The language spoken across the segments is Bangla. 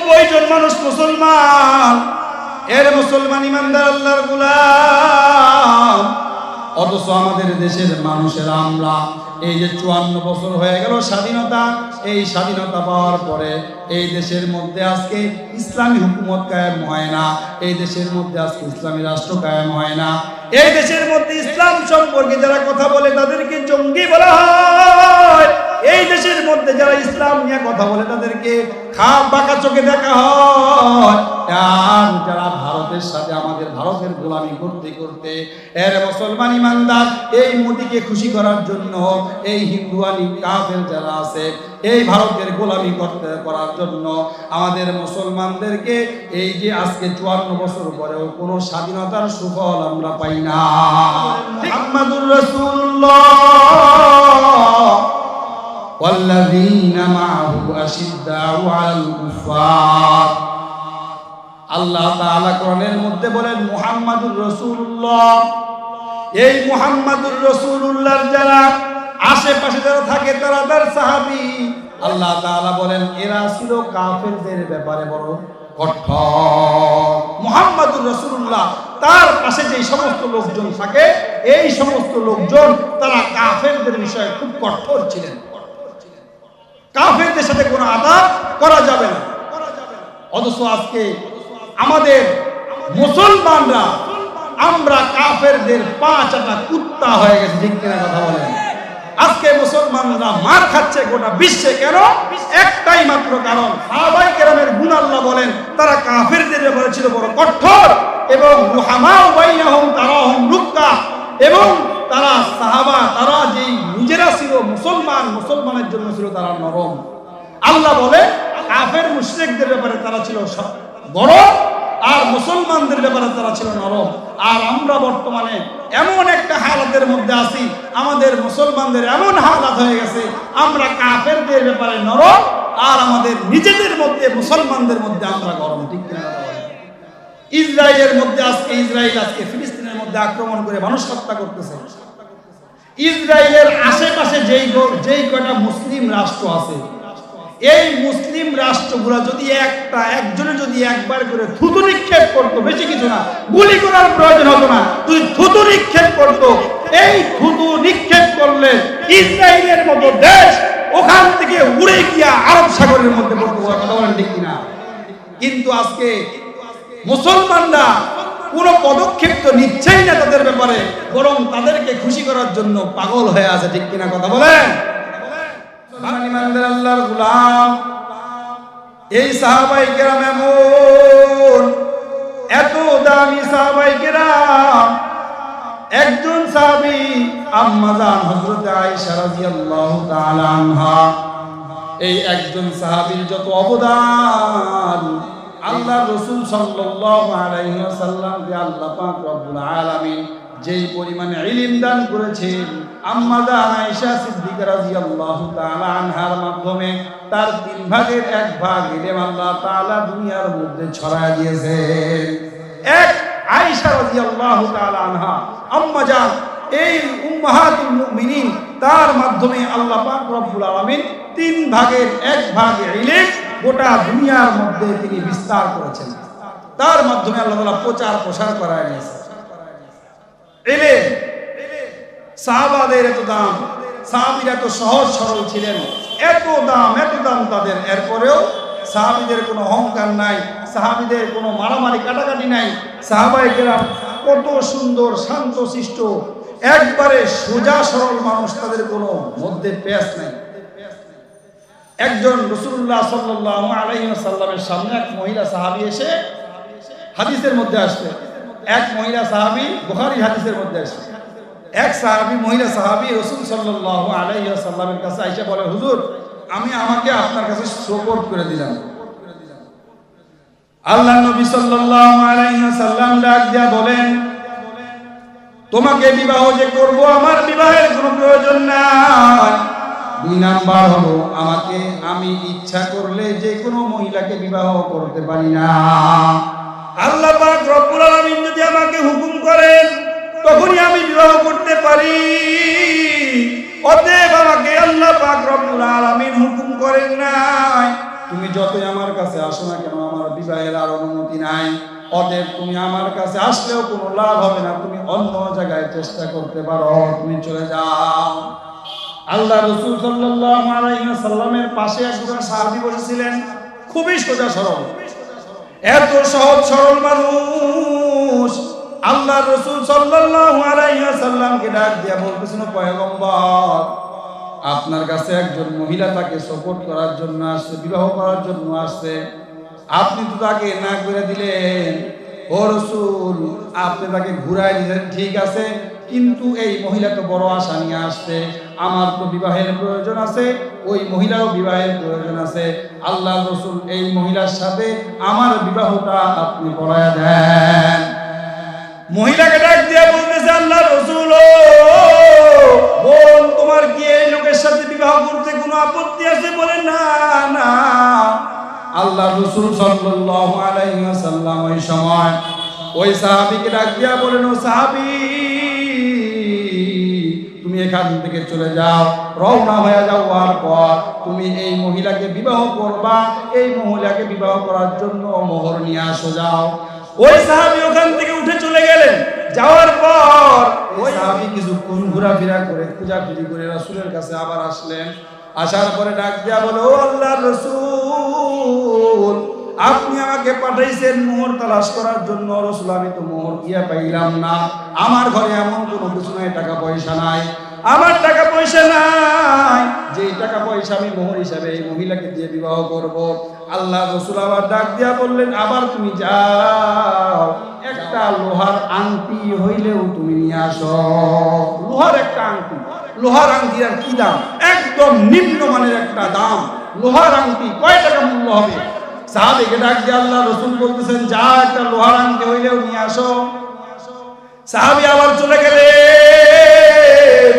90 জন মানুষ মুসলমান, এর মুসলমান ইমানদার আল্লাহর গোলাম। অথচ আমাদের দেশের মানুষেরা আমরা এই যে 54 বছর হয়ে গেল স্বাধীনতা, এই স্বাধীনতা পাওয়ার পরে এই দেশের মধ্যে আজকে ইসলামী হুকুমত কায়েম হয় না, এই দেশের মধ্যে আজকে ইসলামী রাষ্ট্র কায়েম হয় না। এই দেশের মধ্যে ইসলাম সম্পর্কে যারা কথা বলে তাদেরকে জঙ্গি বলা হয়। এই দেশের মধ্যে যারা ইসলাম নিয়ে কথা বলে তাদেরকে খাপ বাঁকা চোখে দেখা হয়। আর যারা ভারতের সাথে আমাদের ভারতের গোলামি করতে করতে এর মুসলমান ইমানদার এই মোদিকে খুশি করার জন্য, এই হিন্দুয়ানি কাফের যারা আছে এই ভারতের গোলামি করার জন্য আমাদের মুসলমানদেরকে এই যে আজকে 54 বছর পরেও কোনো স্বাধীনতার সুফল আমরা পাই না। মুহাম্মাদুর রাসূলুল্লাহ ওয়াল্লাযীনা মাআহু আশিদ্দাউ আলাল কুফার। আল্লাহ তাআলা কোরআনের মধ্যে বলেন মুহাম্মাদুর রাসূলুল্লাহ, এই মুহাম্মাদুর রাসূলুল্লাহর যারা আশেপাশে যারা থাকে তারা তার সাহাবী। আল্লাহ তাআলা বলেন এরা ছিল কাফেরদের ব্যাপারে বড় কঠোর। মুহাম্মাদুর রাসূলুল্লাহ তার পাশে যে সমস্ত লোকজন থাকে এই সমস্ত লোকজন তারা কাফেরদের বিষয়ে খুব কঠোর ছিলেন। কাফেরদের সাথে কোনো আদব করা যাবে না। অথচ আজকে আমাদের মুসলমানরা আমরা কাফেরদের পা চাটা কুত্তা হয়ে গেছে, ঠিক কিনা কথা বলেন? আজকে মুসলমানরা মার খাচ্ছে গোটা বিশ্বে। কেন? একটাই মাত্র কারণ, সাহাবায়ে কেরামের গুণ আল্লাহ বলেন তারা কাফেরদের ব্যাপারে ছিল বড় কঠোর এবং রুহামাউ বাইনাহুম তারাহুম রুক্কা, এবং তারা সাহাবা তারা যেই নিজেরা ছিল মুসলমান, মুসলমানের জন্য ছিল তারা নরম। আল্লাহ বলে কাফের মুশরিকদের ব্যাপারে তারা ছিল বড় আর মুসলমানদের ব্যাপারে তারা ছিল নরম। আর আমরা বর্তমানে এমন একটা হালাতের মধ্যে আছি, আমাদের মুসলমানদের এমন হালাত হয়ে গেছে আমরা কাফেরদের ব্যাপারে নরম আর আমাদের নিজেদের মধ্যে মুসলমানদের মধ্যে আমরা গরম, ঠিক কিনা? ইসরায়েলের মধ্যে আজকে ইসরায়েল আজকে ফিলিস্তিনের মধ্যে আক্রমণ করে মানুষ হত্যা করতেছে। ইসরায়েলের আশেপাশে যেই কয়টা মুসলিম রাষ্ট্র আছে এই মুসলিম রাষ্ট্রগুলো যদি একজনে যদি একবার করে থুতু নিক্ষেপ করতো, বেশি কিছু না, গুলি করার প্রয়োজন হতো না, যদি থুতু নিক্ষেপ করতো, এই থুতু নিক্ষেপ করলে ইসরায়েলের মতো দেশ ওখান থেকে উড়ে গিয়া আরব সাগরের মধ্যে পড়তে পারে, কথা বলেন ঠিক কিনা? কিন্তু আজকে মুসলমানরা কোনো পদক্ষেপ তো নিচ্ছেই না তাদের ব্যাপারে, বরং তাদেরকে খুশি করার জন্য পাগল হয়ে আছে, ঠিক কিনা কথা বলেন? আল্লাহর গোলাম এই সাহাবায়ে কেরাম এমন এত দামি সাহাবায়ে কেরাম, একজন সাহাবী আম্মা জান হযরত আয়েশা রাদিয়াল্লাহু তাআলা আনহা, এই একজন সাহাবীর যত অবদান আল্লাহ রাসূল সাল্লাল্লাহু আলাইহি ওয়াসাল্লামকে আল্লাহ পাক রব্বুল আলামিন যেই পরিমাণে ইলম দান করেছেন আম্মা জান আয়েশা সিদ্দিকা রাদিয়াল্লাহু তাআলা আনহার মাধ্যমে তার 3 ভাগের 1 ভাগ ইলম আল্লাহ তাআলা দুনিয়ার মধ্যে ছড়ায় দিয়েছেন। এক আয়েশা রাদিয়াল্লাহু তাআলা আনহা আম্মা জান এই উম্মাহাতুল মুমিনিন, তার মাধ্যমে আল্লাহ পাক রব্বুল আলামিন 3 ভাগের 1 ভাগ ইলম গোটা দুনিয়ার মধ্যে তিনি বিস্তার করেছেন। তার মাধ্যমে আল্লাহ তাআলা প্রচার প্রসার করায় নিয়েছেন। ইলম সাহাবাদের এত দাম, সাহাবীরা এত সহজ সরল ছিলেন, এত দাম তাদের, এরপরেও সাহাবীদের কোনো অহংকার নাই, সাহাবীদের কোনো মারামারি কাটাকাটি নাই। সাহাবায়ে কেরাম কত সুন্দর শান্তশিষ্ট, একবারে সোজা সরল মানুষ, তাদের কোনো মধ্যে পেশ নাই। একজন রাসূলুল্লাহ সাল্লাল্লাহু আলাইহি ওয়াসাল্লামের সামনে এক মহিলা সাহাবী এসে, হাদিসের মধ্যে আসছে, এক মহিলা সাহাবী বুখারী হাদিসের মধ্যে আসছে, এক সাহাবী মহিলা সাহাবী রাসূল সাল্লাল্লাহু আলাইহি ওয়াসাল্লামের কাছে এসে বলে, হুজুর আমাকে আপনার কাছে সুপর্দ করে দিলাম। আল্লাহর নবী সাল্লাল্লাহু আলাইহি ওয়াসাল্লাম ডাক দিয়া বলেন, তোমাকে বিবাহ যে করব আমার বিবাহের কোনো প্রয়োজন নাই। 2 নাম্বার হলো আমি ইচ্ছা করলে যে কোনো মহিলাকে বিবাহ করতে পারি না। আল্লাহ পাক রব্বুল আলামিন যদি আমাকে হুকুম করেন তখনই আমি বিবাহ করতে পারি। অতএব আমাকে আল্লাহ পাক রব্বুল আলামিন হুকুম করেন নাই তুমি যতই আমার কাছে আসো না কেন আমার বিবাহের আর অনুমতি নাই, অতএব তুমি আমার কাছে আসলেও কোনো লাভ হবে না, তুমি অন্য জায়গায় চেষ্টা করতে পারো, তুমি চলে যাও। আল্লাহ রাসূল সাল্লাল্লাহু আলাইহি ওয়াসাল্লামের পাশে একজন সাহাবী বসেছিলেন, খুবই সোজা সরল, এত সহজ সরল মানুষ। আল্লাহ রাসূল সাল্লাল্লাহু আলাইহি ওয়াসাল্লামকে ডাক দিয়া বলতেছেন, পয়গম্বর, আপনার কাছে একজন মহিলা তাকে সাপোর্ট করার জন্য আসছে, বিবাহ করার জন্য আসছে, আপনি তো তাকে না করে দিলেন। ও রাসূল, আপনি তাকে ঘুরাই দিলেন ঠিক আছে, কিন্তু এই মহিলা তো বড় আশা নিয়ে আসছে, আমার তো বিবাহের প্রয়োজন আছে, ওই মহিলারও বিবাহের প্রয়োজন আছে। আল্লাহ রাসূল, এই মহিলার সাথে আমার বিবাহটা আপনি পড়ায়া দেন। মহিলাকে ডাক দিয়া বলতেছে, আল্লাহ রাসূল, বোন, তোমার কি এই লোকের সাথে বিবাহ করতে কোনো আপত্তি আছে? বলে না না। আল্লাহ রাসূল সাল্লাল্লাহু আলাইহি ওয়াসাল্লাম ওই সময় ওই সাহাবীকে ডাক দিয়া বলেন, ও সাহাবী, তুমি এখান থেকে চলে যাও, রওনা হয়ে যাওয়ার পর তুমি এই মহিলাকে বিবাহ করবা, এই মহিলাকে বিবাহ করার জন্য মোহর নিয়ে আসো, যাও। ওই সাহাবী ওখান থেকে উঠে চলে গেলেন। যাওয়ার পর ওই সাহাবী কিছুক্ষণ ঘোরাফেরা করে খোঁজাখুঁজি করে রাসূলের কাছে আবার আসলেন। আসার পরে ডাক দিয়া বলে, ও আল্লাহর রাসূল, আপনি আমাকে পাঠাইছেন মোহর তালাশ করার জন্য। রাসূল, আমি তো মোহর গিয়া পাইলাম না, আমার ঘরে এমন কোনো কিছু নাই, টাকা পয়সা নাই, আমার টাকা পয়সা নাই, যে টাকা পয়সা আমি মোহর হিসাবে এই মহিলাকে দিয়ে বিবাহ করব। আল্লাহ রাসূল আবার ডাক দিয়া বললেন, আবার তুমি যাও, একটা লোহার আংটি হইলেও তুমি নিয়ে আসো। লোহার একটা আংটি, লোহার আংটি আর কি দাম, একদম নিম্নমানের একটা দাম। লোহার আংটি কয় টাকা মূল্য হবে? সাহাবীকে ডাক দিয়ে আল্লাহ রাসূল বলতেছেন, যা, একটা লোহার আংটি হইলেও নিয়ে আসো। সাহাবী আবার চলে গেলেন।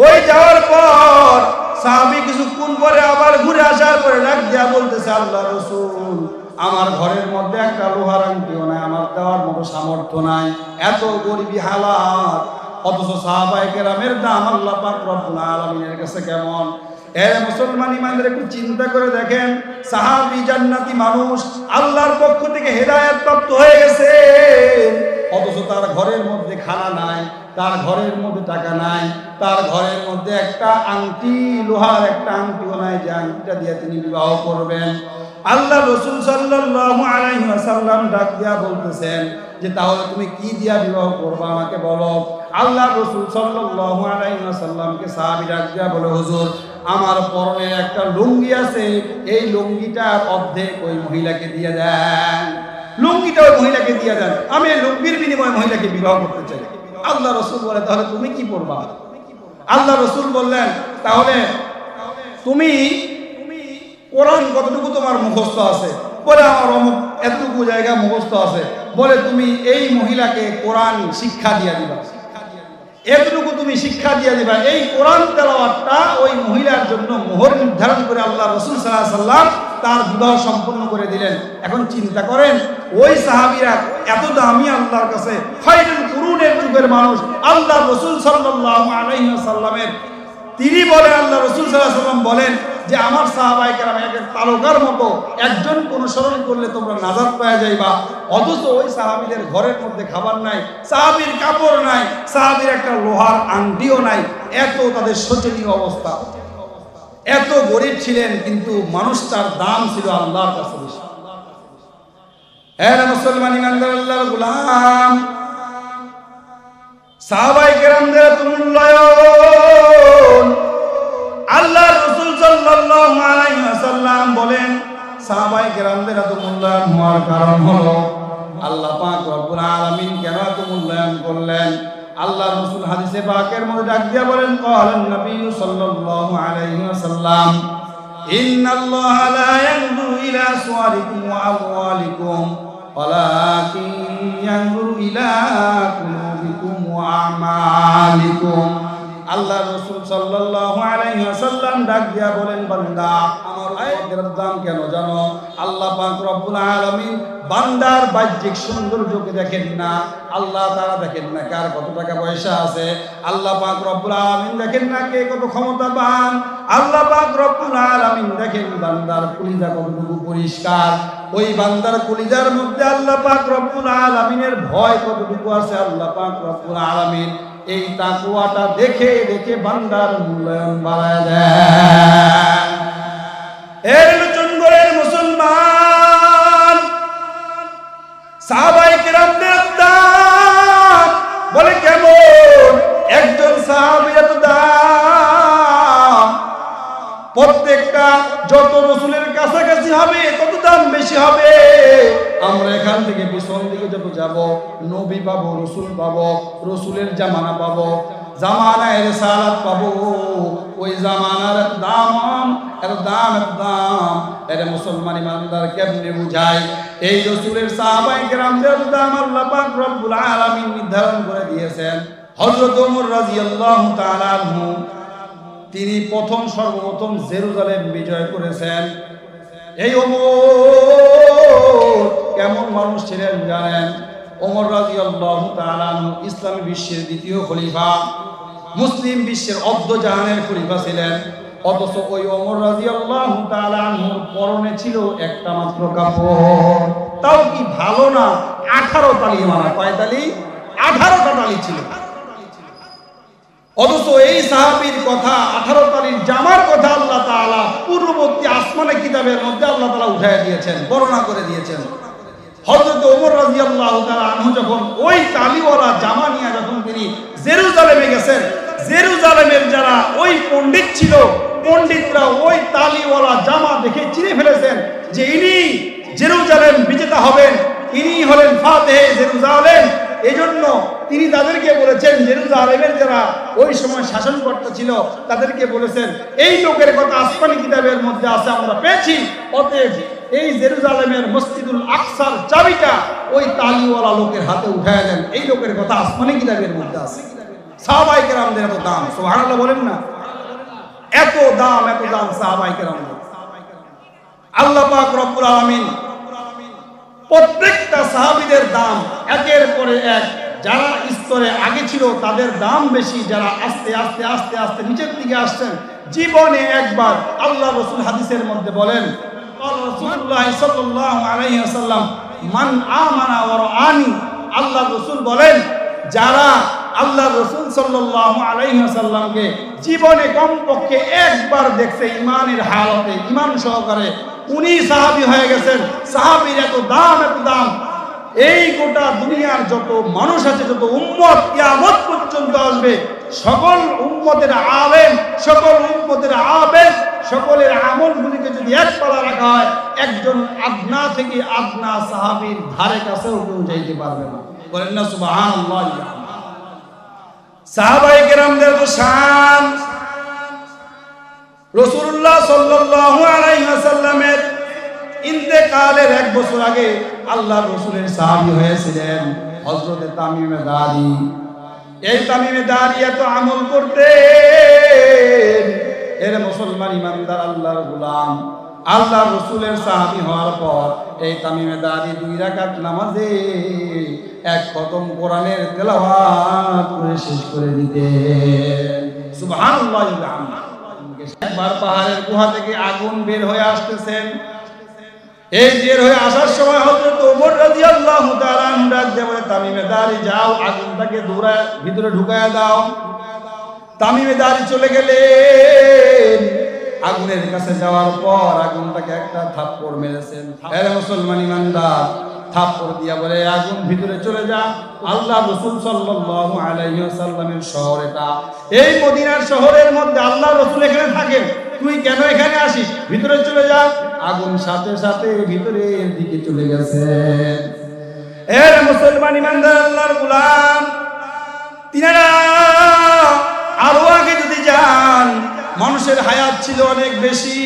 ওই যাওয়ার পর সাহাবী কিছুক্ষণ পরে আবার ঘুরে আসার পরে ডাক দিয়া বলতেছে, আল্লাহ রাসূল, আমার ঘরের মধ্যে একটা লোহার আংটিও নাই, আমার দেওয়ার মতো সামর্থ্য নাই, এত গরিবী হালাত। অথচ সাহাবায়ে কেরামের দাম আল্লাহ পাক রব্বুল আলামিনের কাছে কেমন। মুসলমান ইমানদের একটু চিন্তা করে দেখেন, সাহাবী জান্নাতি মানুষ, আল্লাহর পক্ষ থেকে হেদায়েত প্রাপ্ত হয়ে গেছে, অথচ তার ঘরের মধ্যে খানা নাই, তার ঘরের মধ্যে টাকা নাই, তার ঘরের মধ্যে একটা আংটি, লোহার একটা আংটিও নাই যে আংটিটা দিয়ে তিনি বিবাহ করবেন। আল্লাহ রাসূল সাল্লাল্লাহু আলাইহি ওয়াসাল্লাম ডাক দিয়া বলতেছেন যে, তাহলে তুমি কি দিয়া বিবাহ করবা আমাকে বলো। আল্লাহ রাসূল সাল্লাল্লাহু আলাইহি ওয়াসাল্লামকে সাহাবী ডাক দিয়া বলে, হুজুর, আমার পরনে একটা লুঙ্গি আছে, এই লুঙ্গিটার অর্ধেক ওই মহিলাকে দিয়ে দেন, লুঙ্গিটা ওই মহিলাকে দিয়ে দেন, আমি এই লুঙ্গির বিনিময়ে মহিলাকে বিবাহ করতে চাই। আল্লাহ রাসূল বলে, তাহলে তুমি কি করবা? আল্লাহ রাসূল বললেন, তাহলে তুমি কোরআন কতটুকু তোমার মুখস্থ আছে? বলে, আমার অমুক এতটুকু জায়গা মুখস্থ আছে। বলে, তুমি এই মহিলাকে কোরআন শিক্ষা দিয়ে দিবা, এতটুকু তুমি শিক্ষা দিয়ে দিবা। এই কোরআন তেলাওয়াতটা ওই মহিলার জন্য মোহর নির্ধারণ করে আল্লাহ রাসূল সাল্লাল্লাহু আলাইহি ওয়াসাল্লাম তার বিবাহ সম্পন্ন করে দিলেন। এখন চিন্তা করেন, ওই সাহাবীরা এত দামি আল্লাহর কাছে, খায়রুল কুরুনের যুগের মানুষ, আল্লাহ রাসূল সাল্লাল্লাহু আলাইহি ওয়াসাল্লামের, তিনি বলেন, আল্লাহ রাসূল সাল্লাল্লাহু আলাইহি ওয়াসাল্লাম বলেন যে, আমার সাহাবায়ে কেরাম এক তারকার মতো, একজন অনুসরণ করলে তোমরা নাজাত পেয়ে যাইবা। অথচ ওই সাহাবীদের ঘরের মধ্যে খাবার নাই, সাহাবীর কাপড় নাই, সাহাবীর একটা লোহার আংটিও নাই। এত তাদের শোচনীয় অবস্থা, এত গরিব ছিলেন, কিন্তু মানুষটার দাম ছিল আল্লাহর কাছে বেশি। মুসলমান ইমানদার আল্লাহর গোলাম, সাহাবায়ে কেরামদের মূল্যায়ন আল্লাহ রাসূল সাল্লাল্লাহু আলাইহি ওয়াসাল্লাম বলেন, সাহাবায়ে কেরামদের এত মূল্যায়ন হওয়ার কারণ হলো আল্লাহ পাক রব্বুল আলামিন কেন এত মূল্যায়ন করলেন। আল্লাহ রাসূল হাদিসে পাকের মধ্যে ডাক দিয়া বলেন, ক্বালান নবী সাল্লাল্লাহু আলাইহি ওয়াসাল্লাম, ইন্নাল্লাহা লা ইয়ানজুরু ইলা সুওয়ারিকুম ওয়া আমওয়ালিকুম ওয়ালাকিন ইয়ানজুরু ইলা কুলুবিকুম ওয়া আমালিকুম। আল্লাহ রাসূল সাল্লাল্লাহু আলাইহি ওয়াসাল্লাম ডাক দিয়া বলেন, বান্দা আমার উম্মতের দাম কেন জানো? আল্লাহ পাক রব্বুল আলামিন বান্দার বাহ্যিক সৌন্দর্যকে দেখেন না, আল্লাহ তাআলা দেখেন না কার কত টাকা পয়সা আছে, আল্লাহ পাক রব্বুল আলামিন দেখেন না কে কত ক্ষমতাবান, আল্লাহ পাক রব্বুল আলামিন দেখেন বান্দার কলিজা কতটুকু পরিষ্কার, ওই বান্দার কলিজার মধ্যে আল্লাহ পাক রব্বুল আলামিনের ভয় কতটুকু আছে, আল্লাহ পাক রব্বুল আলামিন এই তাকওয়াটা দেখে দেখে বান্দার মূল্যায়ন বাড়ায় দেন। এর চন্দ্রের মুসলমান সাহাবায়ে কেরামদের দাম বলে কেমন? একজন সাহাবীর এত দাম, প্রত্যেকটা যত রাসূলের কাছাকাছি হবে তত দাম বেশি হবে। আমরা এখান থেকে পিছন দিকে যত যাব নবী পাবো, রাসূল পাবো, রাসূলের জামানা পাবো, জামানায় রিসালাত পাবো, ওই জামানার দাম এত দাম এত দাম এর মুসলমান ইমানদার কেমনে বুঝায়? এই রাসূলের সাহাবায়ে কেরামদের দাম আল্লাহ পাক রব্বুল আলামিন নির্ধারণ করে দিয়েছেন। হযরত ওমর রাদিয়াল্লাহু তাআলা আনহু তিনি সর্বপ্রথম জেরুজালেম বিজয় করেছেন। এই ওমর কেমন মানুষ ছিলেন জানেন? ওমর রাদিয়াল্লাহু তাআলা আনহু ইসলামী বিশ্বের দ্বিতীয় খলিফা, মুসলিম বিশ্বের অর্ধজাহানের খলিফা ছিলেন। অথচ ওই ওমর রাদিয়াল্লাহু তাআলা আনহুর পরনে ছিল একটা মাত্র কাপড়, তাও কি ভালো না 18 তালি মারা, কয় তালি? 18টা তালি ছিল। অথচ এই সাহাবীর কথা 18 তালির জামার কথা আল্লাহ তাআলা পূর্ববর্তী আসমানে কিতাবের মধ্যে আল্লাহ তাআলা উঠায় দিয়েছেন, বর্ণনা করে দিয়েছেন। হযরত ওমর রাদিয়াল্লাহু তাআলা আনহু যখন ওই তালিওয়ালা জামা নিয়ে যখন তিনি জেরুজালেমে গেছেন, জেরুজালেমের যারা ওই পণ্ডিত ছিল, পণ্ডিতরা ওই তালিওয়ালা জামা দেখে চিনে ফেলেছেন যে ইনি জেরুজালেম বিজেতা হবেন, ইনি হলেন ফাতেহে জেরুজালেম। এজন্য তিনি তাদেরকে বলেছেন, জেরুজালেমের যারা ওই সময় শাসনকর্তা ছিল তাদেরকে বলেছেন, এই লোকের কথা আসমানি কিতাবের মধ্যে আছে, আমরা পেয়েছি, অতএব এই জেরুজালেমের মসজিদুল আকসার চাবিটা ওই তালিওয়ালা লোকের হাতে উঠায় দেন, এই লোকের কথা আসমানি কিতাবের মধ্যে আছে। সাহাবায়ে কেরামদের এত দাম, সুবহানাল্লাহ বলেন না? এত দাম সাহাবায়ে কেরামদের। আল্লাহ পাক রব্বুল আলামিন প্রত্যেকটা সাহাবীদের দাম একের পরে এক, যারা স্তরে আগে ছিল তাদের দাম বেশি, যারা আস্তে আস্তে আস্তে আস্তে নিচের দিকে আসছেন। জীবনে একবার আল্লাহ রাসূল হাদিসের মধ্যে বলেন, রাসূলুল্লাহ সাল্লাল্লাহু আলাইহি ওয়াসাল্লাম মান আমানা ওয়া রাআনি, আল্লাহ রাসূল বলেন যারা আল্লাহ রাসূল সাল্লাল্লাহু আলাইহি ওয়াসাল্লামকে জীবনে কমপক্ষে একবার দেখছে ঈমানের হালতে, ঈমান সহকারে, উনি সাহাবী হয়ে গেছেন। সাহাবীর এত দাম, এই গোটা দুনিয়ার যত মানুষ আছে, যত উম্মত কিয়ামত পর্যন্ত আসবে, সকল উম্মতের আলেম, সকল উম্মতের আবেদ, সকলের আমলগুলিকে যদি এক পালা রাখা হয়, একজন আদনা থেকে আদনা সাহাবীর ধারে কাছেও কেউ যাইতে পারবে না। বলেন না সুবহানাল্লাহ। সাহাবায়ে কেরামদের তো শান, রাসূলুল্লাহ সাল্লাল্লাহু আলাইহি ওয়াসাল্লামের ইন্তেকালের 1 বছর আগে আল্লাহর রাসূলের সাহাবী হয়েছিলেন হযরত তামিমে দারি। এই তামিমে দারি এত আমল করতেন, এর মুসলমান ইমানদার আল্লাহর গোলাম, আল্লাহর রাসূলের সাহাবী হওয়ার পর এই তামিমে দারি 2 রাকাত নামাজে 1 খতম কোরআনের তেলাওয়াত করে শেষ করে দিতেন। সুবহানাল্লাহ। একবার পাহাড়ের গুহা থেকে আগুন বের হয়ে আসতেছেন, এই বের হয়ে আসার সময় হযরত ওমর রাদিয়াল্লাহু তাআলা আনহু ডাক দিয়ে বলে, তামিমে দারি যাও, আগুনটাকে দৌড়ায় ভিতরে ঢুকায়া দাও। তামিমে দারি চলে গেলেন, আগুনের কাছে যাওয়ার পর আগুনটাকে একটা থাপ্পড় মেরেছেন। আরে মুসলমান ইমানদার, থাপ্পড় দিয়া বলে আগুন ভিতরে চলে যা। আল্লাহ রাসূল সাল্লাল্লাহু আলাইহি ওয়াসাল্লামের শহর এটা, এই মদিনার শহরের মধ্যে আল্লাহ রাসূল এখানে থাকেন, তুই কেন এখানে আসিস? ভিতরে চলে যা। আগুন সাথে সাথে ভিতরের দিকে চলে গেছে। এর মুসলমান ইমানদার আল্লাহর গোলাম, তিনারা আরো আগে যদি যান, মানুষের হায়াত ছিল অনেক বেশি,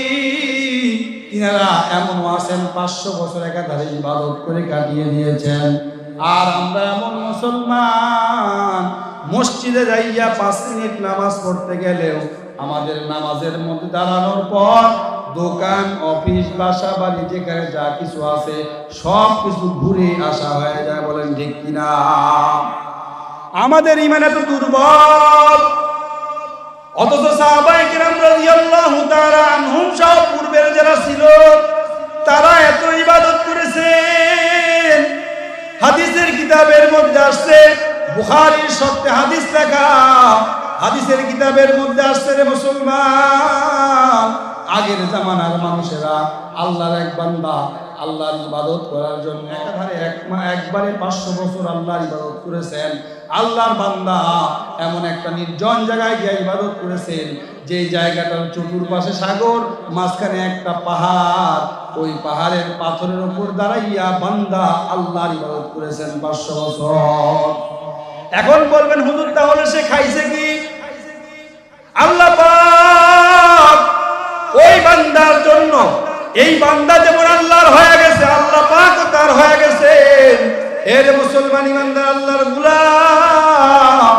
তিনারা এমনও আছেন 500 বছর একাধারে ইবাদত করে কাটিয়ে দিয়েছেন। আর আমরা এমন মুসলমান, মসজিদে যাইয়া 5 মিনিট নামাজ পড়তে গেলেও আমাদের নামাজের মধ্যে দাঁড়ানোর পর দোকান, অফিস, বাসা বাড়ি যেখানে যা কিছু আছে সব কিছু ঘুরে আসা হয়ে যায়। বলেন ঠিক কিনা? আমাদের ঈমান এত দুর্বল, অথচ সাহাবায়ে কেরাম রাদিয়াল্লাহু তাআলা আনহুম সহ পূর্বের যারা ছিল তারা এত ইবাদত করেছেন। হাদিসের কিতাবের মধ্যে আসছে, বুখারীর সত্যে হাদিস লেখা, হাদিসের কিতাবের মধ্যে আসছে রে মুসলমান, আগের জামানার মানুষেরা আল্লাহর এক বান্দা আল্লাহর ইবাদত করার জন্য একবারে 500 বছর আল্লাহর ইবাদত করেছেন। আল্লাহর বান্দা এমন একটা নির্জন জায়গায় গিয়ে ইবাদত করেছেন, যে জায়গাটার চতুর্পাশে সাগর, মাঝখানে একটা পাহাড়, ওই পাহাড়ের পাথরের উপর দাঁড়াইয়া বান্দা আল্লাহর ইবাদত করেছেন 500 বছর। এখন বলবেন হুজুর তাহলে সে খাইছে কি? আল্লাহ পাক ওই বান্দার জন্য, এই বান্দা যেমন আল্লাহর হয়ে গেছে, আল্লাহ পাক তার হয়ে গেছে। এর মুসলমান ইমানদার আল্লাহর গোলাম,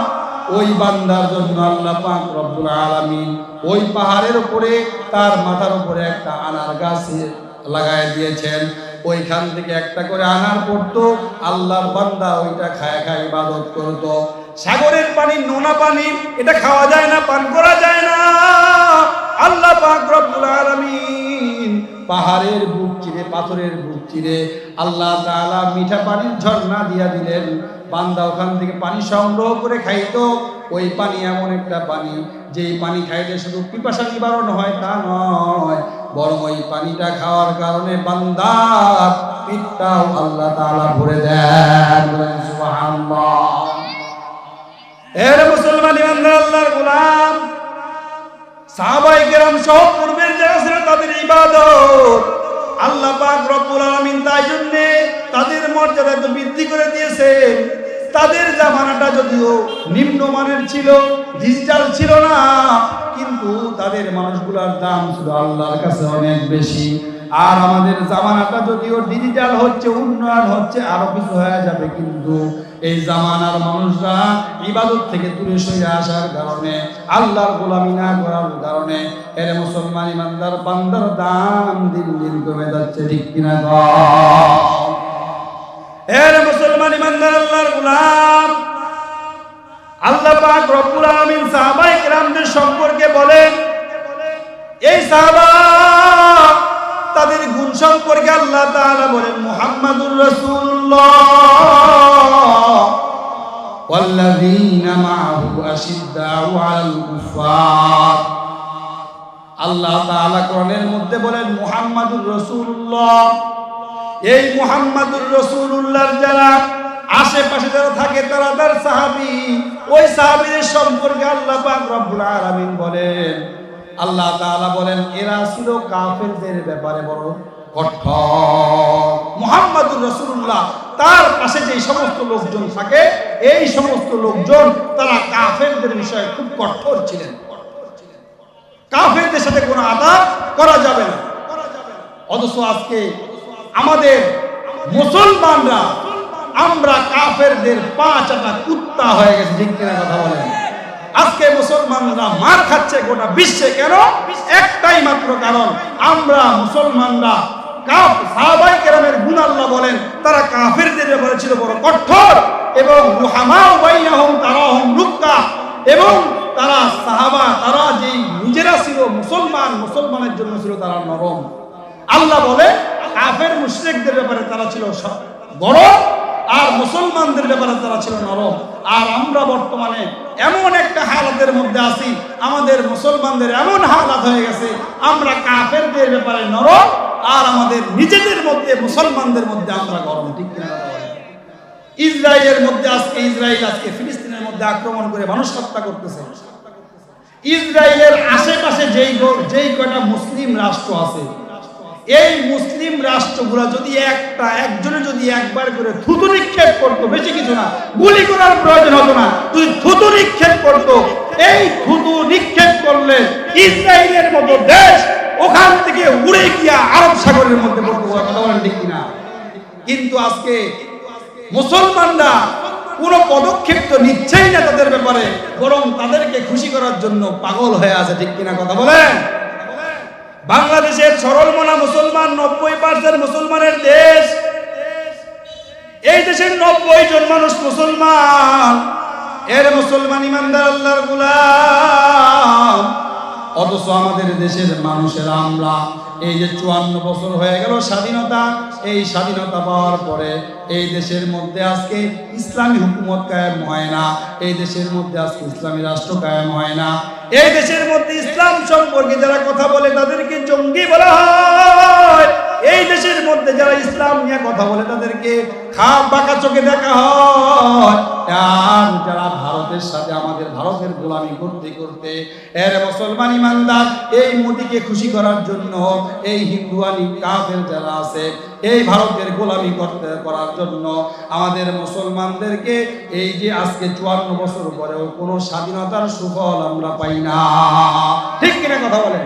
ওই বান্দার জন্য আল্লাহ পাক রব্বুল আলামিন ওই পাহাড়ের উপরে তার মাথার উপরে একটা আনার গাছ লাগায় দিয়েছেন। ওইখান থেকে একটা করে আনার পড়তো, আল্লাহর বান্দা ওইটা খায় খায় ইবাদত করতো। সাগরের পানি নোনা পানি, এটা খাওয়া যায় না, পান করা যায় না। আল্লাহ পাক রব্বুল আলামিন পাহাড়ের বুক চিরে, পাথরের বুক চিরে আল্লাহ তাআলা মিঠা পানির ঝর্ণা দিয়া দিলেন। বান্দা ওখান থেকে পানি সংগ্রহ করে খাইতো। ওই পানি এমন একটা পানি, যেই পানি খাইলে শুধু পিপাসা নিবারণ হয় তা নয়, বরং ওই পানিটা খাওয়ার কারণে বান্দার পেটটাও আল্লাহ তাআলা ভরে দেন। সুবহানাল্লাহ। এর মুসলমান ইমানদার আল্লাহর গোলাম, সাহাবায়ে কেরাম সহ পূর্বের যারা ছিল তাদের ইবাদত আল্লাহ পাক রব্বুল আলামিন তাই জন্য তাদের মর্যাদা তো বৃদ্ধি করে দিয়েছেন। তাদের জামানাটা যদিও নিম্নমানের ছিল, ডিজিটাল ছিল না, কিন্তু তাদের মানুষগুলোর দাম ছিল আল্লাহর কাছে অনেক বেশি। আর আমাদের জামানাটা যদিও ডিজিটাল হচ্ছে, উন্নয়ন হচ্ছে, আরো কিছু হয়ে যাবে, কিন্তু এই জামানার মানুষরা ইবাদত থেকে দূরে সরে আসার কারণে, আল্লাহর গোলামি না করার কারণে এর মুসলমান ইমানদার বান্দার দাম দিন দিন কমে যাচ্ছে। ঠিক কিনা? এর মুসলমান ইমানদার আল্লাহর গোলাম, আল্লাহ পাক রব্বুল আলামিন সাহাবায়ে কেরামদের সম্পর্কে বলেন, এই সাহাবা তাদের গুণ সম্পর্কে আল্লাহ তাআলা বলেন, মুহাম্মাদুর রাসূলুল্লাহ ওয়াল্লাযীনা মাআহু আশিদ্দাউ আলাল কুফার। আল্লাহ তাআলা কোরআনের মধ্যে বলেন মুহাম্মাদুর রাসূলুল্লাহ। এই মুহাম্মাদুর রাসূলুল্লাহর যারা আশেপাশে যারা থাকে তারা তার সাহাবী, ওই সাহাবীদের সম্পর্কে আল্লাহ পাক রব্বুল আলামিন বলেন, আল্লাহ তাআলা বলেন এরা ছিল কাফেরদের ব্যাপারে বড় কঠোর। মুহাম্মাদুর রাসূলুল্লাহ তার পাশে যে সমস্ত লোকজন থাকে, এই সমস্ত লোকজন তারা কাফেরদের বিষয়ে খুব কঠোর ছিলেন। কাফেরদের সাথে কোনো আদাব করা যাবে না। অথচ আজকে আমাদের মুসলমানরা, আমরা কাফেরদের পা চাটা কুত্তা হয়ে গেছে। ঠিক কিনা কথা বলেন? আজকে মুসলমানরা মার খাচ্ছে গোটা বিশ্বে। কেন? একটাই মাত্র কারণ, আমরা মুসলমানরা সাহাবায়ে কেরামের গুণ আল্লাহ বলেন তারা কাফেরদের ব্যাপারে ছিল বড় কঠোর, এবং রুহামাউ বাইনাহুম তারাহুম রুক্কা, এবং তারা সাহাবা, তারা যেই নিজেরা ছিল মুসলমান, মুসলমানের জন্য ছিল তারা নরম। আল্লাহ বলে কাফের মুশরিকদের ব্যাপারে তারা ছিল গরম, আর মুসলমানদের ব্যাপারে তারা ছিল নরম। আর আমরা বর্তমানে এমন একটা হালাতের মধ্যে আছি, আমাদের মুসলমানদের এমন হালাত হয়ে গেছে, আমরা কাফেরদের ব্যাপারে নরম, আর আমাদের নিজেদের মধ্যে মুসলমানদের মধ্যে আমরা গরম। ঠিক কিনা? ইসরায়েলের মধ্যে আজকে, ইসরায়েল আজকে ফিলিস্তিনের মধ্যে আক্রমণ করে মানুষ হত্যা করতেছে। ইসরায়েলের আশেপাশে যেই কয়টা মুসলিম রাষ্ট্র আছে, এই মুসলিম রাষ্ট্রগুলো যদি একজনে যদি একবার করে থুতু নিক্ষেপ করতো, বেশি কিছু না, গুলি করার প্রয়োজন হতো না, যদি থুতু নিক্ষেপ করতো, এই থুতু নিক্ষেপ করলে ইসরায়েলের মতো দেশ ওখান থেকে উড়ে গিয়া আরব সাগরের মধ্যে পড়তো। কথা বলেন ঠিক কিনা? কিন্তু আজকে মুসলমানরা কোনো পদক্ষেপ তো নিচ্ছেই না তাদের ব্যাপারে, বরং তাদেরকে খুশি করার জন্য পাগল হয়ে আছে। ঠিক কিনা কথা বলেন? বাংলাদেশের সরল মনা মুসলমান 90% মুসলমানের দেশ। এই দেশের 90 জন মানুষ মুসলমান। এর মুসলমান ইমানদার আল্লাহর গোলাম। অথচ আমাদের দেশের মানুষেরা আমরা এই যে 54 বছর হয়ে গেল স্বাধীনতা, এই স্বাধীনতা পাওয়ার পরে এই দেশের মধ্যে আজকে ইসলামী হুকুমত কায়েম হয় না, এই দেশের মধ্যে আজকে ইসলামী রাষ্ট্র কায়েম হয় না। এই দেশের মধ্যে ইসলাম সম্পর্কে যারা কথা বলে তাদেরকে জঙ্গি বলা হয়। এই দেশের মধ্যে যারা ইসলাম নিয়ে কথা বলে তাদেরকে খাপ বাঁকা চোখে দেখা হয়। আর যারা ভারতের সাথে আমাদের ভারতের গোলামি করতে করতে এর মুসলমান ইমানদার এই মোদিকে খুশি করার জন্য, এই হিন্দুয়ানি কাফের যারা আছে এই ভারতের গোলামি করার জন্য আমাদের মুসলমানদেরকে এই যে আজকে 54 বছর পরেও কোনো স্বাধীনতার সুফল আমরা পাই না। ঠিক কিনা কথা বলেন?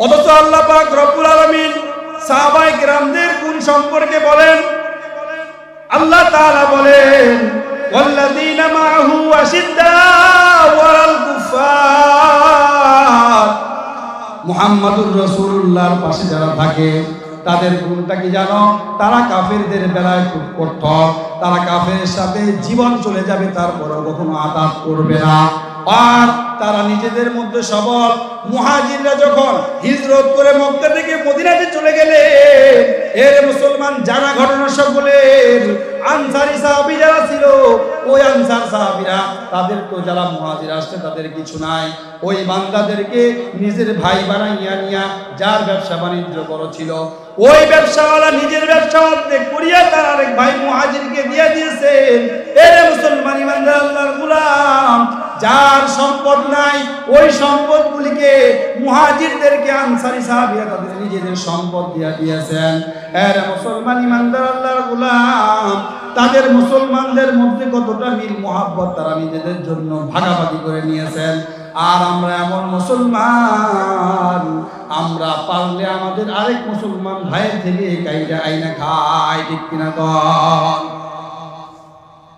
অথচ আল্লাহ পাক রব্বুল আলামিন সাহাবায়ে কিরামদের গুণ সম্পর্কে বলেন। আল্লাহ তাআলা বলেন, ওয়াল্লাযীনা মাআহু আশিদ্দাউ আলাল কুফফার, মুহাম্মাদুর রাসূলুল্লাহর পাশে যারা থাকে তাদের গুণটা কি জানো? তারা কাফেরদের বেলায় খুব কঠোর, তারা কাফেরের সাথে জীবন চলে যাবে তারপরেও কখনো আঘাত করবে না। আর তারা নিজেদের মধ্যে সবল। মুহাজিররা যখন হিজরত করে মক্কা থেকে মদিনাতে চলে গেলেন, এর মুসলমান জানা ঘটনা সকলের, আনসারী সাহাবী যারা ছিল ওই আনসার সাহাবীরা তাদের তো যারা মুহাজির আসছে তাদের কিছু নাই, ওই বান্দাদেরকে নিজের ভাই বানাইয়া নিয়া যার ব্যবসা বাণিজ্য বড় ছিল ওই ব্যবসাওয়ালা নিজের ব্যবসা অর্ধেক করিয়া তার আরেক ভাই মুহাজিরকে দিয়ে দিয়েছেন। এর মুসলমান ইমানদার আল্লাহর গোলাম, যার সম্পদ নাই ওই সম্পদগুলিকে মুহাজিরদেরকে আনসারী সাহাবীরা তাদের নিজেদের সম্পদ দিয়ে দিয়েছেন। এর মুসলমান ইমানদার আল্লাহর গোলাম, তাদের মুসলমানদের মধ্যে কতটা মিল মোহাব্বত তারা নিজেদের জন্য ভাগাভাগি করে নিয়েছেন। আর আমরা এমন মুসলমান, আমরা পারলে আমাদের আরেক মুসলমান ভাইয়ের থেকে কাইরা আইনা খাই। ঠিক কিনা কন?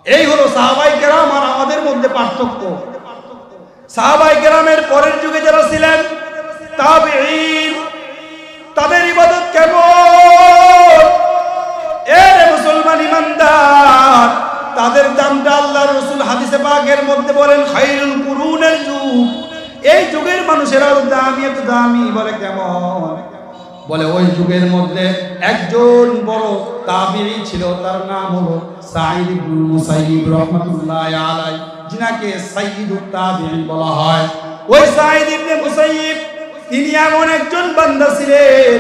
এই হলো সাহাবায়ে কেরাম আর আমাদের মধ্যে পার্থক্য। সাহাবায়ে কেরামের পরের যুগে যারা ছিলেন তাবেঈন, তাদের ইবাদত কেমন? এর মুসলমান ইমানদার, তাদের দামটা আল্লাহর রাসূল হাদিসে পাকের মধ্যে বলেন খায়রুল কুরুনের যুগ। এই যুগের মানুষেরা দামি, এত দামি। বলে কেমন? বলে ওই যুগের মধ্যে একজন বড় তাবেঈ ছিল, তার নাম হলো সাঈদ ইবনে মুসাইয়িব রাহমাতুল্লাহি আলাইহি, যিনাকে সাইয়্যিদুত তাবেঈন বলা হয়। ওই সাঈদ ইবনে মুসাইয়িব তিনি এমন একজন বান্দা ছিলেন,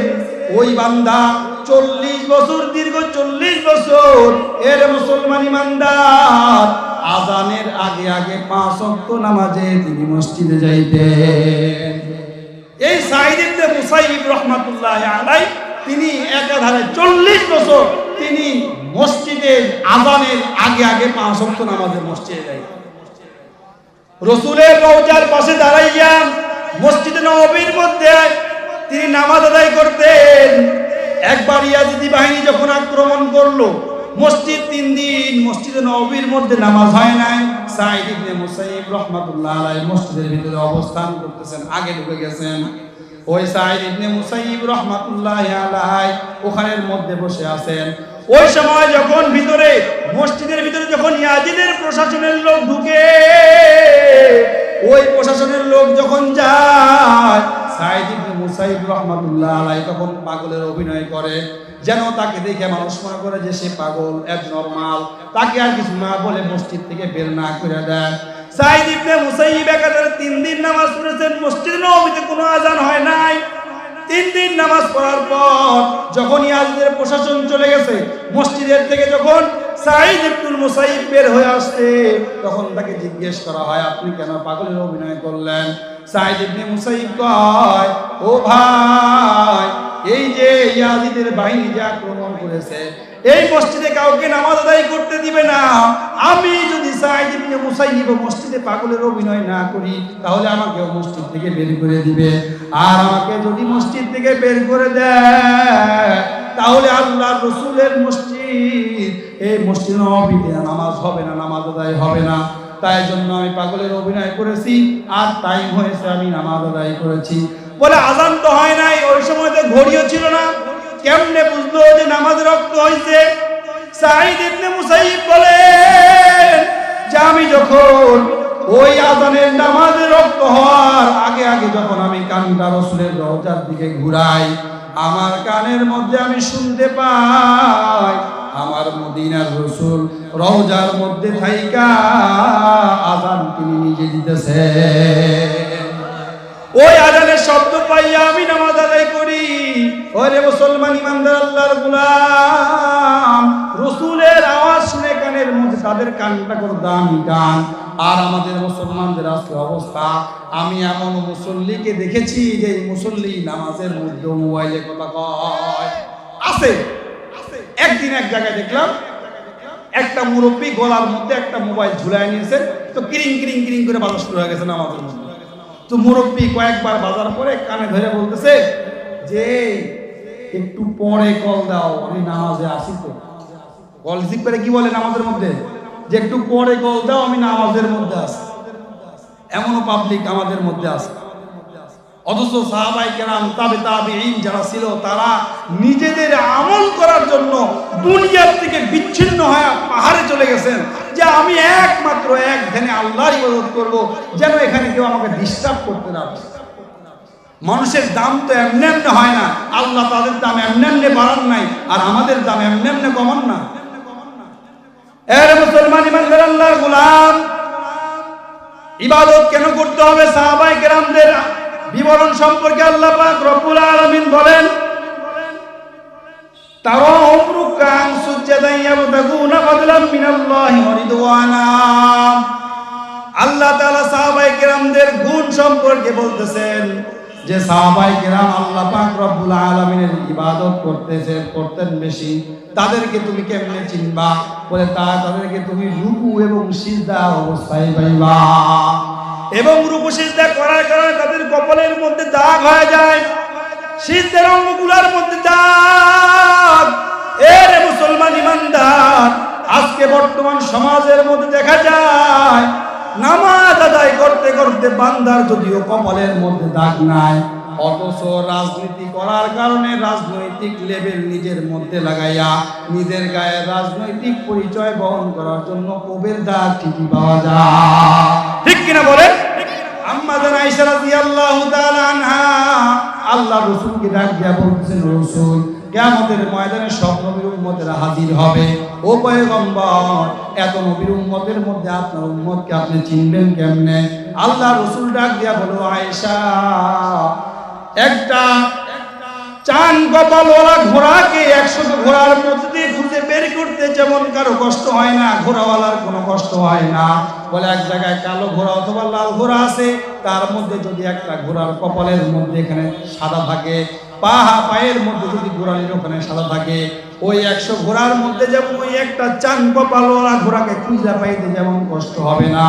ওই বান্দা 40 বছর, দীর্ঘ 40 বছর এর মুসলমান ইমানদার আযানের আগে আগে 5 ওয়াক্ত নামাজে তিনি মসজিদে যাইতেন। এই সাঈদ ইবনে মুসাইয়িব রাহমাতুল্লাহি আলাইহি তিনি একাধারে 40 বছর তিনি মসজিদে আযানের আগে আগে 5 ওয়াক্ত নামাজে মসজিদে যাইতেন। রাসূলের রওজার পাশে দাঁড়াইয়া মসজিদে নববীর মধ্যে তিনি নামাজ আদায় করতেন। একবার ইয়াজিদি বাহিনী যখন আক্রমণ করলো, মসজিদ 3 দিন মসজিদে নববীর মধ্যে নামাজ হয় নাই। সাঈদ ইবনে মুসাইয়িব রাহমাতুল্লাহি আলাইহি মসজিদের ভিতরে অবস্থান করতেছেন, আগে ঢুকে গেছেন। ওই সাঈদ ইবনে মুসাইয়িব রাহমাতুল্লাহি আলাইহি ওখানের মধ্যে বসে আছেন। ওই সময় যখন ভিতরে মসজিদের ভিতরে যখন ইয়াজিদের প্রশাসনের লোক ঢুকে, ওই প্রশাসনের লোক যখন যায়, সাঈদ ইবনে মুসাইয়িব রাহমাতুল্লাহি আলাইহি তখন পাগলের অভিনয় করে, যেন তাকে দেখে মানুষ মনে করে যে সে পাগল, অ্যাবনরমাল। তাকে আর কিছু না বলে মসজিদ থেকে বের না করে দেয়। সাঈদ ইবনে মুসাইয়িব একাধারে 3 দিন নামাজ পড়েছেন, মসজিদে নববীতে কোনো আযান হয় নাই। 3 দিন নামাজ পড়ার পর যখন ইয়াজিদের প্রশাসন চলে গেছে, মসজিদের থেকে যখন সাঈদ ইবনে মুসাইয়িব বের হয়ে আসছে, তখন তাকে জিজ্ঞেস করা হয়, আপনি কেন পাগলের অভিনয় করলেন? সাঈদ ইবনে মুসাইয়িব কয়, ও ভাই, এই যে ইয়াজিদের বাহিনী যে আক্রমণ করেছে, এই মসজিদে কাউকে নামাজ আদায় করতে দিবে না। আমি যদি সাঈদ ইবনে মুসাইয়িব মসজিদে পাগলের অভিনয় না করি, তাহলে আমাকে মসজিদ থেকে বের করে দিবে। আর আমাকে যদি মসজিদ থেকে বের করে দেয়, তাহলে আল্লাহর রাসূলের মসজিদ মসজিদ, এই মসজিদ নববীতে নামাজ হবে না, নামাজ আদায় হবে না। তাই জন্য আমি পাগলের অভিনয় করেছি, আর টাইম হয়েছে আমি নামাজ আদায় করেছি। বলে আজান তো হয় নাই, ওই সময় তো ঘড়িও ছিল না, কেমনে বুঝলো যে নামাজ রক্ত হয়েছে? সাঈদ ইবনে মুসাইয়িব বলেন যে আমি যখন ওই আজানের নামাজে রক্ত হওয়ার আগে আগে যখন আমি কানটা রাসূলের রওজার দিকে ঘুরাই, আমার কানের মধ্যে আমি শুনতে পাই আমার মদিনার রাসূল রওজার মধ্যে থাইকা আজান তিনি নিজে দিতেছে। ওই আজানের শব্দ পাইয়া আমি নামাজ আদায় করি। ওরে মুসলমান ইমানদার আল্লাহর গোলাম, রাসূলের আওয়াজ শুনে কানের মধ্যে তাদের কানটা করে দামি কান। আর আমাদের মুসলমানদের আজকে অবস্থা, আমি এমন মুসল্লিকে দেখেছি যে মুসল্লি নামাজের মধ্যে মোবাইলে কথা কয়। আছে একদিন এক জায়গায় দেখলাম একটা মুরব্বী গলার মধ্যে একটা মোবাইল ঝুলায় নিয়েছে, তো কিরিং কিরিং কিরিং করে বাজা শুরু হয়ে গেছে নামাজের মধ্যে। তো মুরব্বী কয়েকবার বাজার পরে কানে ধরে বলতেছে যে একটু পরে কল দাও, আমি নামাজে আসি। তো কল রিসিভ করে কি বলে নামাজের মধ্যে, যে একটু পরে কল দাও, আমি নামাজের মধ্যে আছি। এমনও পাবলিক আমাদের মধ্যে আছে। অথচ সাহাবায়ে কেরাম তাবে তাবেঈন যারা ছিল, তারা নিজেদের আমল করার জন্য দুনিয়ার থেকে বিচ্ছিন্ন হয়ে পাহাড়ে চলে গেছেন, যে আমি একমাত্র এক ধ্যানে আল্লাহর ইবাদত করব, যেন এখানে কেউ আমাকে ডিস্টার্ব করতে না পারে। মানুষের দাম তো এমনি এমনি হয় না, আল্লাহ তাদের দাম এমনি এমনি বাড়ান নাই, আর আমাদের দাম এমনি এমনি কমান না। এর মুসলমান ইমানদার আল্লাহর গোলাম, ইবাদত কেন করতে হবে? সাহাবায়ে কেরামদের বিবরণ সম্পর্কে আল্লাহ পাক রব্বুল আলামিন বলেন, তারাহুম রুকআন সুজদান ইয়াবতাগুনা ফাদলাম মিনাল্লাহি ওয়া রিদওয়ানা। আল্লাহ তাআলা সাহাবায়ে কেরামদের গুণ সম্পর্কে বলতেছেন যে সাহাবায়ে কেরাম আল্লাহ পাক রব্বুল আলামিনের ইবাদত করতেন বেশি। তাদেরকে তুমি কেমনে চিনবা? বলে তাদেরকে তুমি রুকু এবং সিজদা অবস্থায় পাইবা, এবং রুকু সিজদা করার কারণে তাদের কপালের মধ্যে দাগ হয়ে যায়, সিজদার অঙ্গগুলোর মধ্যে দাগ। এর মুসলমান ইমানদার, আজকে বর্তমান সমাজের মধ্যে দেখা যায় নামাজ আদায় করতে করতে বান্দার যদিও কপালের মধ্যে দাগ নাই, অথচ রাজনীতি করার কারণে রাজনৈতিক লেভেল নিজের মধ্যে লাগাইয়া নিজের গায়ে রাজনৈতিক পরিচয় বহন করার জন্য কোবের দাগ ঠিকই পাওয়া যায়। ঠিক কিনা বলেন? আম্মা জান আয়েশা রাদিয়াল্লাহু তাআলা আনহা আল্লাহ রাসূলকে ডাক দিয়া বলতেছেন, রাসূল কিয়ামতের ময়দানে সব নবীর উম্মতেরা হাজির হবে। ও পয়গম্বর, এত নবীর উম্মতের মধ্যে আপনার উম্মতকে আপনি চিনবেন কেমনে? আল্লাহ রাসূল ডাক দিয়া বলো, আয়েশা, একটা চান কপালওয়ালা ঘোড়াকে 100 ঘোড়ার মধ্যে দিয়ে খুঁজে বের করতে যেমন কারো কষ্ট হয় না, ঘোড়াওয়ালার কোনো কষ্ট হয় না। বলে এক জায়গায় কালো ঘোড়া অথবা লাল ঘোড়া আছে, তার মধ্যে যদি একটা ঘোড়ার কপালের মধ্যে এখানে সাদা থাকে, পায়ের মধ্যে যদি ঘোড়ালির ওখানে সাদা থাকে, ওই 100 ঘোড়ার মধ্যে যেমন ওই একটা চান কপালওয়ালা ঘোড়াকে খুঁজে পাইতে যেমন কষ্ট হবে না,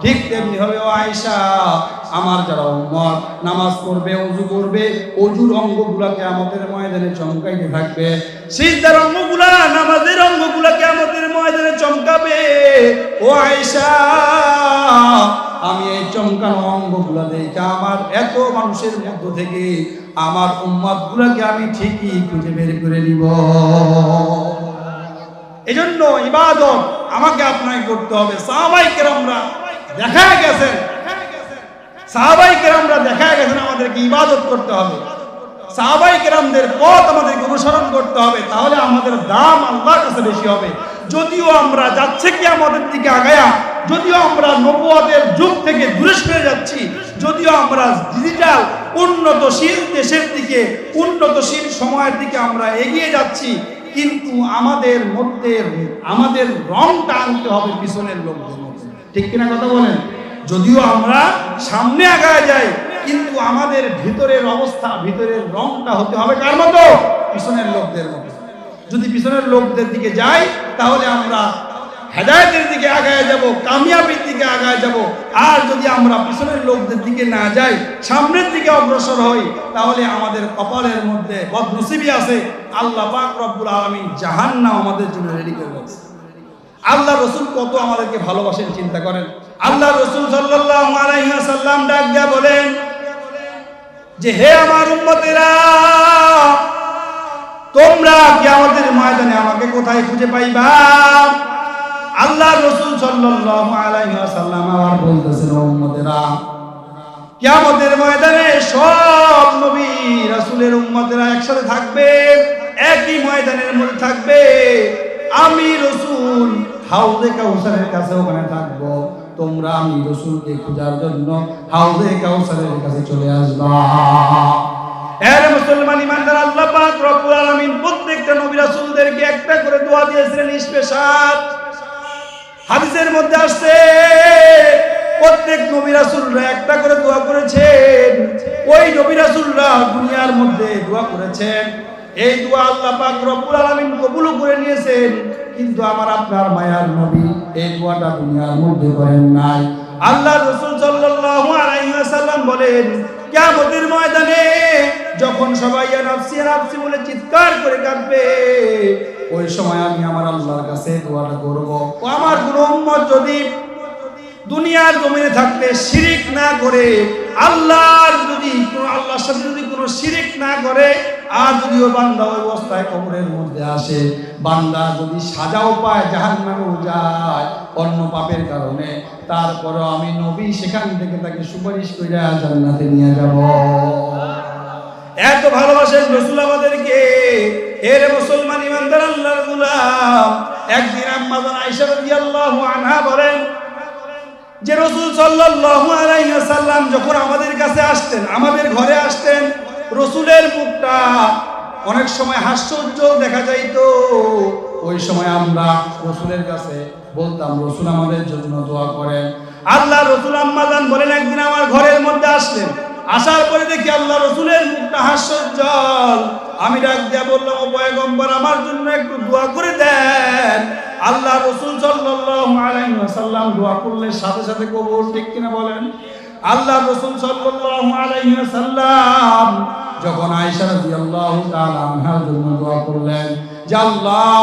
ঠিক তেমনি হবে ও আয়েশা, আমার যারা উম্মত নামাজ পড়বে, ওযু করবে, ওযুর অঙ্গগুলা কিয়ামতের ময়দানে চমকাইতে থাকবে, সিজদার অঙ্গগুলা, নামাজের অঙ্গগুলা কিয়ামতের ময়দানে চমকাবে। ও আয়েশা, আমি এই চমকানো অঙ্গগুলা দেখে আমার এত মানুষের মধ্য থেকে আমার উম্মতগুলাকে আমি ঠিকই খুঁজে বের করে নিব। এজন্য ইবাদত আমাকে আপনাকে করতে হবে। সাহাবায়ে কেরামরা দেখা গেছেন, আমাদেরকে ইবাদত করতে হবে, সাহাবায়ে কেরামদের পথ আমাদেরকে অনুসরণ করতে হবে, তাহলে আমাদের দাম আল্লাহর কাছে বেশি হবে। যদিও আমরা যাচ্ছে কি আমাদের দিকে আগায়া, যদিও আমরা নবুয়তের যুগ থেকে দূরে সরে যাচ্ছি, যদিও আমরা ডিজিটাল উন্নতশীল দেশের দিকে, উন্নতশীল সময়ের দিকে আমরা এগিয়ে যাচ্ছি, কিন্তু আমাদের মধ্যে আমাদের রংটা আনতে হবে পিছনের লোকদের মধ্যে। ঠিক কিনা কথা বলেন? যদিও আমরা সামনে আগায় যাই, কিন্তু আমাদের ভিতরের অবস্থা, ভিতরের রংটা হতে হবে কার মতো? পিছনের লোকদের মতো। যদি পিছনের লোকদের দিকে যাই, তাহলে আমরা হেদায়েতের দিকে আগায় যাব, কামিয়াবির দিকে আগায় যাব। আর যদি আমরা পিছনের লোকদের দিকে না যাই, সামনের দিকে অগ্রসর হই, তাহলে আমাদের কপালের মধ্যে বদনসিবি আছে। আল্লাহ পাক রব্বুল আলামিন জাহান্নাম আমাদের জন্য রেডি করে রেখেছে। আল্লাহ রাসূল কত আমাদেরকে ভালোবাসেন চিন্তা করেন। আল্লাহ রাসূল সাল্লাল্লাহু আলাইহি ওয়াসাল্লাম ডাক দিয়ে বলেন যে হে আমার উম্মতেরা, তোমরা কিয়ামতের ময়দানে আমাকে কোথায় খুঁজে পাইবা? আল্লাহ রাসূল সাল্লাল্লাহু আলাইহি ওয়াসাল্লাম আবার বলতেছেন, ও উম্মতেরা, কিয়ামতের ময়দানে সব নবী রাসূলের উম্মতেরা একসাথে থাকবে, একই ময়দানের মধ্যে থাকবে। আমি রাসূল হাউজে কাউসারের কাছে ওখানে থাকবো। তোমরা আমি রাসূলকে খোঁজার জন্য হাউজে কাউসারের কাছে চলে আসবা। এর মুসলমান ইমানদার, আল্লাহ পাক রব্বুল আলামিন প্রত্যেকটা নবী রাসূলদেরকে একটা করে দোয়া দিয়েছিলেন স্পেশাল। হাদিসের মধ্যে আসছে প্রত্যেক নবী রাসূলরা একটা করে দোয়া করেছেন। ওই নবী রাসূলরা দুনিয়ার মধ্যে দোয়া করেছেন, এই দোয়া আল্লাহ পাক রব্বুল আলামিন কবুল করে নিয়েছেন। কিন্তু আমার আপনার মায়ার নবী এই দোয়াটা দুনিয়ার মধ্যে করেন নাই। আল্লাহ রাসূল সাল্লাল্লাহু আলাইহি ওয়াসাল্লাম বলেন, কিয়ামতের ময়দানে যখন সবাই ইয়া নাফসি ইয়া নাফসি বলে চিৎকার করে কাঁদবে, ওই সময় আমি আমার আল্লাহর কাছে দোয়াটা করব, ও আমার কোন উম্মত যদি দুনিয়ার জমিনে থাকতে শিরিক না করে, আল্লাহর সাথে যদি কোনো শিরিক না করে, আর যদি ও বান্দা ওই অবস্থায় কবরের মধ্যে আসে, বান্দা যদি সাজাও পায়, জাহান্নামেও যায় অন্য পাপের কারণে, তারপরও আমি নবী সেখান থেকে তাকে সুপারিশ করে জান্নাতে নিয়ে যাব। এত ভালোবাসেন রাসূল আমাদেরকে। এর মুসলমান ইমানদার আল্লাহর গোলাম, একদিন আম্মা জান আয়েশা রাদিয়াল্লাহু আনহা বলেন যে রাসূল সাল্লাল্লাহু আলাইহি ওয়াসাল্লাম যখন আমাদের কাছে আসতেন, আমাদের ঘরে আসতেন, রাসূলের মুখটা অনেক সময় হাস্যোজ্জ্বল দেখা যাইতো। ওই সময় আমরা রাসূলের কাছে বলতাম, রাসূল আমাদের জন্য দোয়া করেন। আল্লাহ রাসূল আম্মা জান বলেন, একদিন আমার ঘরের মধ্যে আসলেন, আসার পরে দেখি আল্লাহ রাসূলের মুখটা হাস্যোজ্জ্বল। আমি ডাক দিয়া বললাম, ও পয়গম্বর, আমার জন্য একটু দোয়া করে দেন। আল্লাহ রাসূল সাল্লাল্লাহু আলাইহি ওয়াসাল্লাম দোয়া করলে সাথে সাথে কবুল, ঠিক কিনা বলেন? আল্লাহ রাসূল সাল্লাল্লাহু আলাইহি ওয়াসাল্লাম যখন আয়েশা রাদিয়াল্লাহু তাআলা আনহার জন্য দোয়া করলেন যে আল্লাহ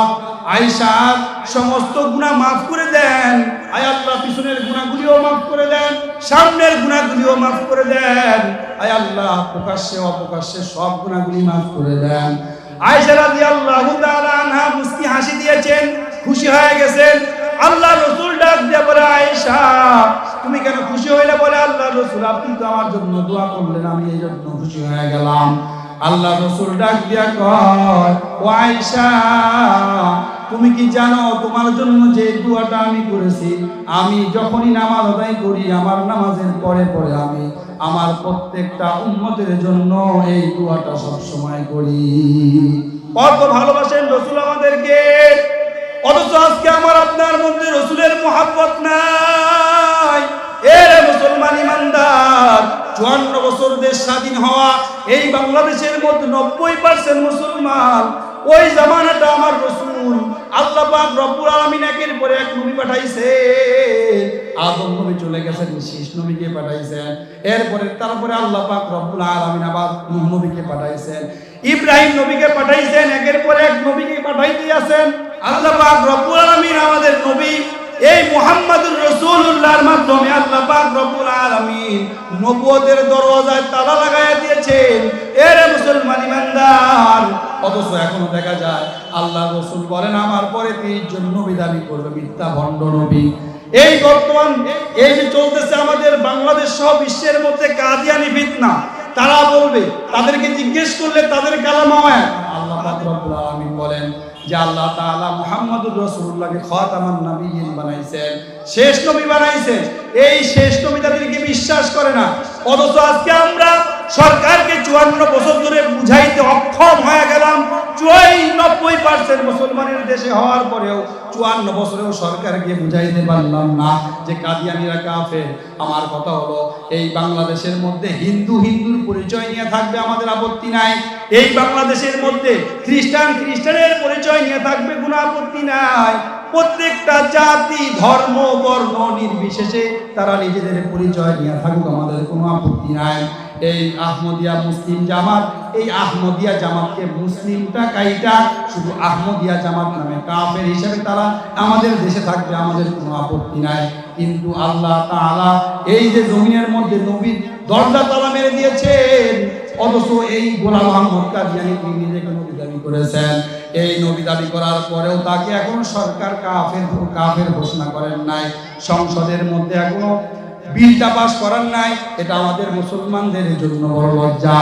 আয়েশার সমস্ত গুনাহ মাফ করে দেন, আয় আল্লাহ পিছনের গুনাহগুলিও মাফ করে দেন, সামনের গুনাহগুলিও মাফ করে দেন, আয় আল্লাহ প্রকাশ্যে অপ্রকাশ্যে সব গুনাহগুলি মাফ করে দেন। আয়েশা রাদিয়াল্লাহু তাআলা আনহা মুস্কি হাসি দিয়েছেন, খুশি হয়ে গেছেন। আল্লাহ রাসূল ডাক দিয়ে বলে, আয়েশা তুমি কেন খুশি হইলে? বলে, আল্লাহ রাসূল আপনি তো আমার জন্য দোয়া করলেন, আমি এই জন্য খুশি হয়ে গেলাম। আল্লাহ রাসূল ডাক দিয়া কয়, ও আয়েশা, তুমি কি জানো তোমার জন্য যে দোয়াটা আমি করেছি, আমি যখনই নামাজ আদায় করি, আমার নামাজের পরে পরে আমি আমার প্রত্যেকটা উম্মতের জন্য এই দোয়াটা সব সময় করি। কত ভালোবাসেন রাসূল আমাদেরকে, অথচ আজকে আমার আপনার মধ্যে রাসূলের মুহাব্বত নাই। এর মুসলমান ইমানদার, 54 বছর দেশ স্বাধীন হওয়া এই বাংলাদেশের মধ্যে 90% মুসলমান। ওই জামানাটা আমার রাসূল আল্লাহ পাক রব্বুল আলামিন একের পর এক নবী পাঠাইছেন। আদম নবী চলে গেছেন, শীষ নবীকে পাঠাইছেন। এরপরে তারপরে আল্লাহ পাক রব্বুল আলামিন আবার নূহ নবীকে পাঠাইছেন, ইব্রাহিম নবীকে পাঠাইছেন, একের পর এক নবীকে পাঠাইতে আছেন। আল্লাহ পাক রব্বুল আলামিন আমাদের নবী এই মুহাম্মদুর রাসূলুল্লাহর মাধ্যমে আল্লাহ পাক রব্বুল আলামিন নবুয়তের দরওয়াজায় তালা লাগায়া দিয়েছেন। এর মুসলমান ইমানদার, অথচ এখনো দেখা যায় আল্লাহ রাসূল বলেন আমার পরে 30 জন নবী দাবি করবে, মিথ্যা ভণ্ড নবী। এই বর্তমান এই যে চলতেছে আমাদের বাংলাদেশ সহ বিশ্বের মধ্যে কাদিয়ানি ফিতনা, তারা বলবে, তাদেরকে জিজ্ঞেস করলে তাদের কালাম হয়। আল্লাহ পাক রব্বুল আলামিন বলেন যে আল্লাহ তাআলা মুহাম্মদুর রাসূলুল্লাহকে খাতামান নবিয়্যিন বানাইছেন, শেষ নবী বানাইছেন। এই শেষ নবী তাদেরকে বিশ্বাস করে না। অথচ আজকে আমরা সরকারকে 54 বছর ধরে বুঝাইতে অক্ষম হয়ে গেলাম। 90% মুসলমানের দেশে হওয়ার পরেও 54 বছরেও সরকারকে বুঝাইতে পারলাম না যে কাদিয়ানীরা কাফের। আমার কথা হলো, এই বাংলাদেশের মধ্যে হিন্দুর পরিচয় নিয়ে থাকবে, আমাদের আপত্তি নাই। এই বাংলাদেশের মধ্যে খ্রিস্টানের পরিচয় নিয়ে থাকবে, কোনো আপত্তি নাই। প্রত্যেকটা জাতি ধর্ম বর্ণ নির্বিশেষে তারা নিজেদের পরিচয় নিয়ে থাকুক, আমাদের কোনো আপত্তি নাই। এই আহমদিয়া মুসলিম জামাত, এই আহমদিয়া জামাতকে মুসলিমটা কাইটা শুধু আহমদিয়া জামাত নামে কাফের হিসেবে তারা আমাদের দেশে থাকবে, আমাদের কোনো আপত্তি নাই। কিন্তু আল্লাহ তাআলা এই যে জমিনের মধ্যে নবীর দরজা তালা মেরে দিয়েছেন, অথচ এই গোলাম আহমদ কাদিয়ানী তিনি নিজেকে নবী দাবি করেছেন। এই নবী দাবি করার পরেও তাকে এখন সরকার কাফের ঘোষণা করেন নাই, সংসদের মধ্যে এখনো বিলটা পাস করার নাই। এটা আমাদের মুসলমানদের জন্য বড় লজ্জা।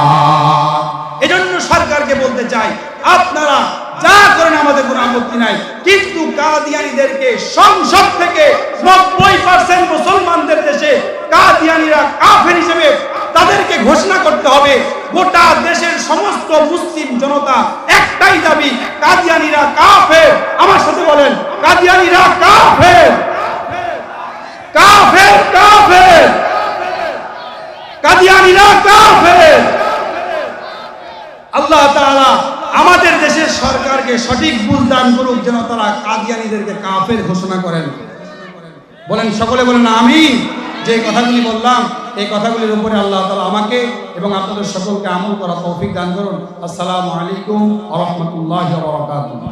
এজন্য সরকারকে বলতে চাই, আপনারা যা করেন আমাদের কোনো আপত্তি নাই, কিন্তু কাদিয়ানীদেরকে সংসদ থেকে 90% মুসলমানদের দেশে কাদিয়ানীরা কাফের হিসেবে তাদেরকে ঘোষণা করতে হবে। গোটা দেশের সমস্ত মুসলিম জনতা একটাই দাবি, কাদিয়ানীরা কাফের। আমার সাথে বলেন, কাদিয়ানীরা কাফের, কাফের, কাফের, কাদিয়ানীরা কাফের। আল্লাহ তাআলা আমাদের দেশের সরকারকে সঠিক বুঝ দান করুক, যেন তারা কাদিয়ানীদেরকে কাফের ঘোষণা করেন। বলেন, সকলে বলেন আমিন। যে কথাগুলি বললাম, এই কথাগুলির উপরে আল্লাহ তাআলা আমাকে এবং আপনাদের সকলকে আমল করা তৌফিক দান করুন। আসসালামু আলাইকুম ওয়া রাহমাতুল্লাহি ওয়া বারাকাতুহু।